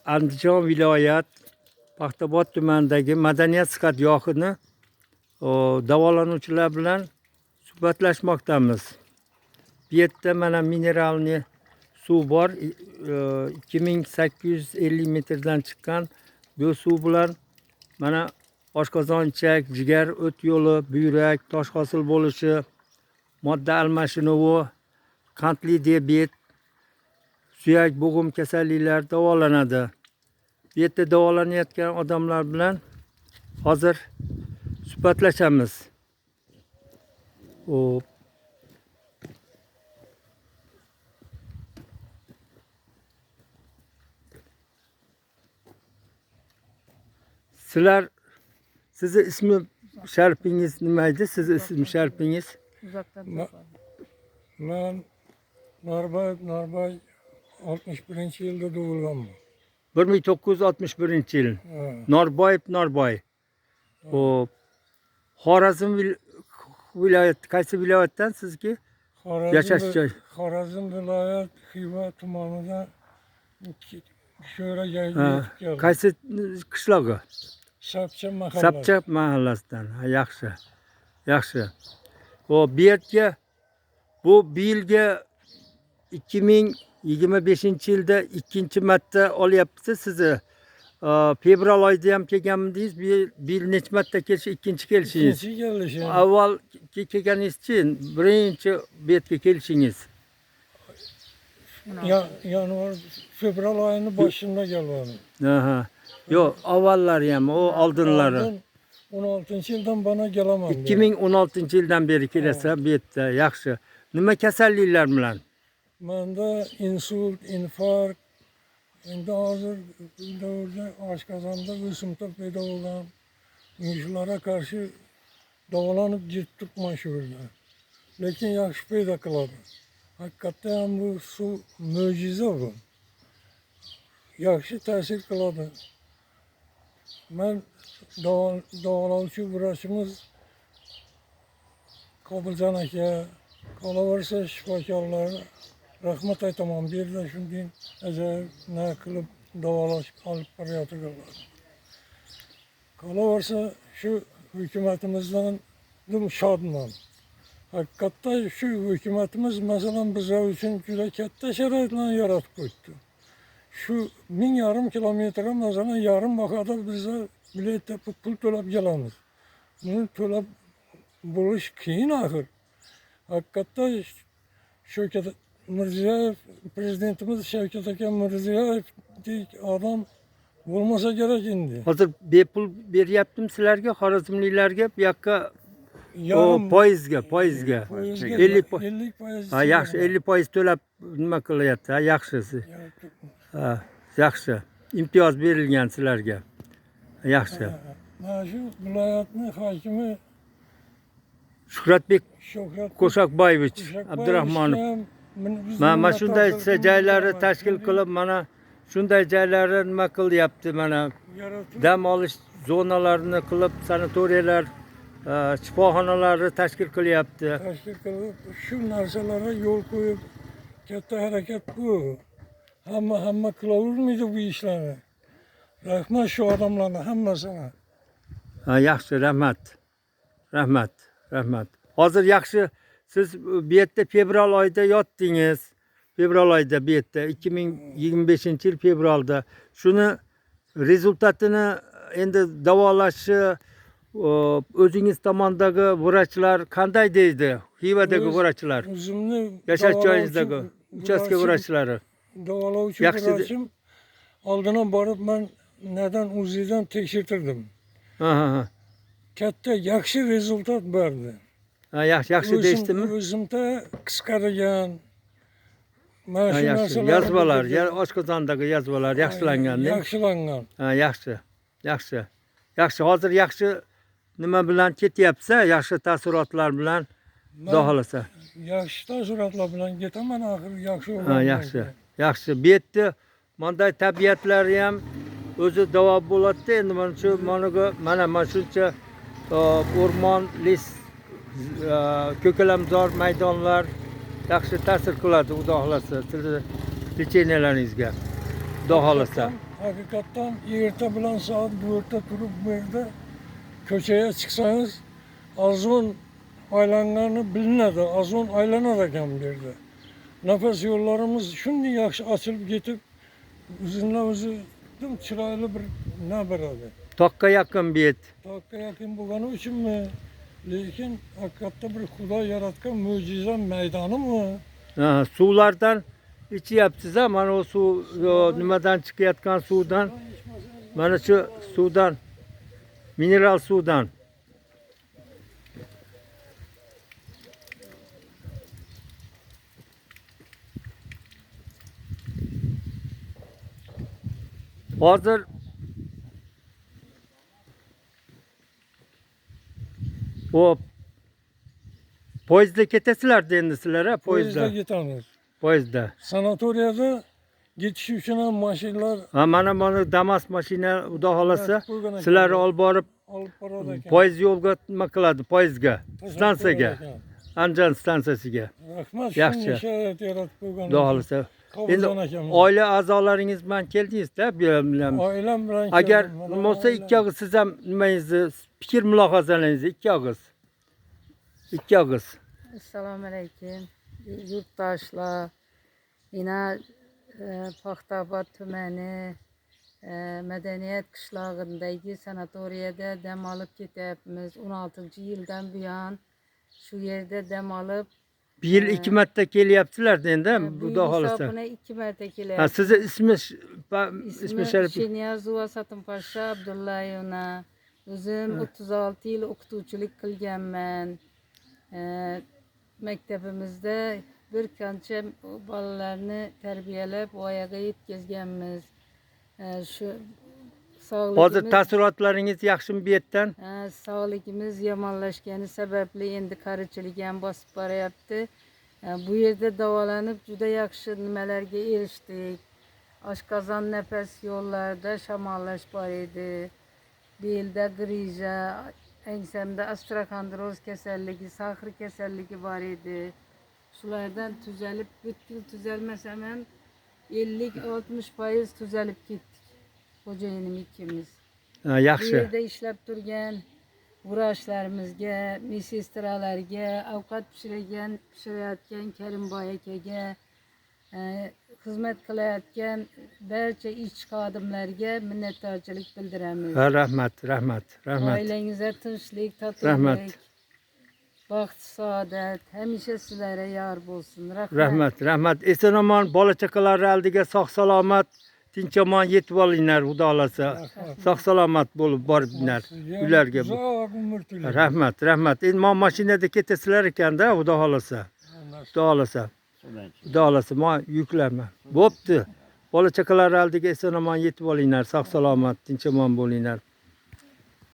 Andijon viloyat Paxtabod tumanidagi madaniyat sihat yog'ini davolanuvchilar bilan suhbatlashmoqdamiz. Bu yerda mana mineralniy suv bor. 2850 metrdan chiqqan bu suv bilan mana oshqozon-ichak, jigar, o't yo'li, buyrak, tosh hosil bo'lishi, modda almashinuvi, qandli diabet, suyak bo'g'im kasalliklari davolanadi. Bu yerda davolanayotgan odamlar bilan hozir suhbatlashamiz. Sizni ismi sharpingiz nima edi? Sizni ismi sharpingiz? Ben Norbay 61-yilda tug'ilganman. 1961 yil. Norboy. Xo'p. Xorazm viloyati, qaysi viloyatdan sizki? Yashash joy. Xorazm viloyat Xiva tumanida Sho'ra joyiga keldim. Qaysi qishlog'i? Sapcha mahallasi. Sapcha mahallasidan. Yaxshi. Xo'p, bu yilga 2025-yilda ikkinchi marta olyapsiz sizni. Fevral oyida ham kelganmidingiz? Bu yil necha marta kelish? Ikkinchi kelishingiz. İkinci gelişim. Avval kelganingiz-chi, birinchi bu yerga kelishingiz. Yanvar, fevral ayının başında geldim. Aha. Yo'q, avvallari ham, o oldinlari. 16 yildan bana gelemem. 2016-yildan beri kelasiz bu yerda. Yaxshi. Nima kasalliklar bilan? Mende insult, infarkt, endi hozir davrda oshqozonda o'simta paydo bo'lgan. Yuzlarga qarshi davolanib ketibman shu yerda. Lekin yaxshi paydo qiladi. Hakikaten bu su mo'jiza bu. Yaxshi ta'sir qiladi. Men davolovchi vrachimiz Qobiljon aka, qolaversa shifokorlar rahmat aytaman. Bu yerda shunday ajoyib nima qilib davolash olib borayotganlar. Qolaversa shu hukumatimizdan shodman. Hakikaten şu hükümetimiz mesela bizler için juda katta sharoitlarni yaratib qo'ydi. Şu 1000 kilometre mesela yarım vakada bizler bilet yapıp pul to'lab kelamiz. Bunu to'lab bo'lish qiyin axir. Hakikaten Shavkat Mirziyoyev, prezidentimiz Shavkat aka Mirziyoyevdek adam bo'lmasa kerak endi. Hozir bepul beryaptim sizlarga, xorazmliklarga bu yoqqa poyezdga 50%. Ha, yaxshi, 50% to'lab nima qilyapti? Ha, yaxshisi. Ha, yaxshi. Imtiyoz berilgan sizlarga. Yaxshi. Mana shu viloyatning hokimi Shuhratbek Qo'shaqboyevich Abdurahmonov. Mana shunday joylarni tashkil qilib, mana shunday joylarni nima qilyapti, mana dam olish zonalarini qilib, sanatoriyalar, shifoxonalarni tashkil qilyapti. Tashkil qilib, shu narsalarga yo'l qo'yib, katta harakat bu. Hamma qilavermaydi bu ishlarni. Rahmat shu odamlarning hammasine. Ha, yaxshi, rahmat. Hozir yaxshi, siz bu yerda fevral oyida yotdingiz. Fevral oyida bu yerda 2025-yil fevralda. Shuni rezultatini endi davolashni o'zingiz tomondagi vrachlar qanday deydi? Xivadagi vrachlar. O'zimni yashash joyingizdagi uchastka vrachlari. Davolovchi vrachim oldidan borib men neden UZI'den tekshirtirdim. Katta yaxshi rezultat berdi. Ha, yaxshi deysizmi? O'zimda qisqargan. Mana shu narsalar, yozvalar, oshqozondagi yozvalar yaxshilangan. Yaxshilangan. Ha, yaxshi. Hozir yaxshi nima bilan ketyapsa, yaxshi taassurotlar bilan Xudo xolasa. Yaxshi taassurotlar bilan ketaman axir, yaxshi Ha, yaxshi. Bu yerda bunday tabiatlari ham o'zi davo bo'ladi. Endi mana shuncha o'rmon, les, ko'kalamzor maydonlar yaxshi ta'sir qiladi, Xudo xolasa, sizni lechenialaringizga. Xudo xolasa. Hakikaten erta bilan saat 4'te turup bu yerde köşeye çıksanız azon aylanlarını bilinedi. Azon aylanarken bir yerde. Nefes yollarımız şimdi yaxşı açılıp gidip üzerine özü çıraylı bir ne beradi. Toqqa yaqin bet. Takka yakın bulganı için mi? Lekin hakikaten bir Xudo yaratgan mucize meydanı mı? Ha, suvlardan ichyapsiz ha, mana o suv nimadan chiqayotgan suvdan, mana shu suvdan, mineral suvdan. Hozir o poyezdda ketasizlar endi sizlar ha, Poyezda poyezdda. gitamiz. Poyezdda. Sanatoriyada geçiş için maşinler Ha, mana Damas mashina Xudo xolasa Evet, buyurun aka. sizlarni olib borib alıp parada poyezd yo'lga nima qiladi, poyezdga, stansiyaga, Andijon stansiyasiga. Rahmat Yaxshi. shunday sharoit yaratib qo'ygan. Xudo xolasa. Endi Qabuldan akamiz. oila a'zolaringiz bilan keldingizda, bu bilan. Oilam bilan Agar keldim. nima bo'lsa ikki og'iz siz ham nimangizni, fikr mulohazalaringizni ikki og'iz. Ikki og'iz. Assalomu alaykum yurtdoshlar. Yine Paxtaobod tumani Medeniyet qishlog'idagi sanatoriyada dam olib ketyapmiz. 16-yildan buyon shu yerda dam olib Bir yil ikki marta kelyapsizlar endi, bu Xudo yil xolasa. hisobini 2 marta Ha, kelyapmiz. sizni ismi İsmi sharif. Sheniyozova Satimposhsha Abdullayevna. O'zim 36 yil o'qituvchilik qilganman. Maktabimizda bir qancha bolalarni tarbiyalab voyaga yetkazganmiz. Shu Hozir sog'ligimiz taassurotlaringiz yaxshimi bu yerdan? sog'ligimiz yomonlashgani sababli endi qarichilik ham bosib boryapti. Bu yerda davolanib juda yaxshi nimalarga erishdik. Oshqozon nafas yo'llarida shamollash bor edi. Belda grija, ensamda osteoxondroz kasalligi, sahr kasalligi bor edi. Shulardan tuzalib, butkul tuzalmasam ham 50-60% tuzalib ketdik. Xo'jayinim ikkimiz. Ha, Bu yaxshi. yerda ishlab turgan vrachlarimizga, medsestralarga, ovqat pishirayotgan Karimboy akaga, xizmat qilayotgan barcha ishchi xodimlarga minnatdorchilik bildiramiz. Ha, rahmat, rahmat, rahmat. Oilangizga tinchlik, Rahmat. totuvlik, baxt, saodat hamisha sizlarga yor bo'lsin. Rahmat, rahmat. Eson-omon bola chaqalarni oldiga sog' salomat, tinch omon yetib olinglar, Xudo xolasa. Sog' salomat bo'lib boriblar uylarga. Uzoq umr tilayman. Rahmat, rahmat. Endi men mashinada ketasizlar ekanda, Xudo xolasa. Xudo xolasa. Xudo xolasa, men yuklarman. Bo'pti. Bola chaqalarni oldiga eson-omon yetib olinglar, sog' salomat, tinch omon bo'linglar.